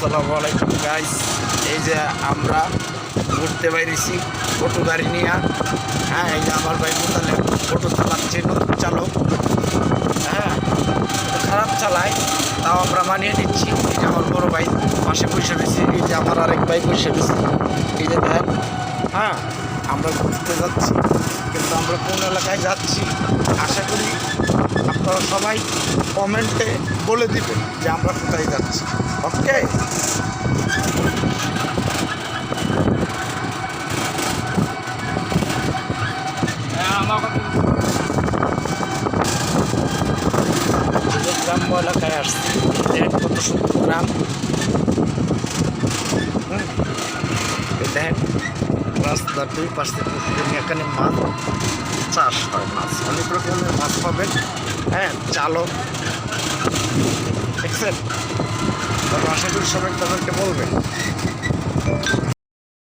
আসসালামু আলাইকুম গাইস। এই যে আমরা ঘুরতে বাইরেছি টোটো গাড়ি নিয়ে। হ্যাঁ, এই যে আমার ভাই মোতালে টোটো চালাচ্ছে, নতুন চালক। হ্যাঁ, খারাপ চালায়, তাও আমরা মানিয়ে নিচ্ছি। এই যে আমার বড় ভাই পাশে বসে রয়েছে, এই যে আমার আরেক ভাই বসে রয়েছে। এই যে দেখেন, হ্যাঁ আমরা ঘুরতে যাচ্ছি, কিন্তু আমরা কোন এলাকায় যাচ্ছি আশা করি আপনারা সবাই কমেন্টে বলে দিবেন যে আমরা কোথায় যাচ্ছি। ওকে, গ্রাম্য এলাকায় আসছি, দেখেন কত সুন্দর গ্রাম। দেখেন রাস্তার দুই পাশে এখানে মাছ চাষ হয়, মাছ অনেক রকমের মাছ পাবেন। হ্যাঁ, চালক দেখছেন, আশা করি সবাই তাদেরকে বলবেন।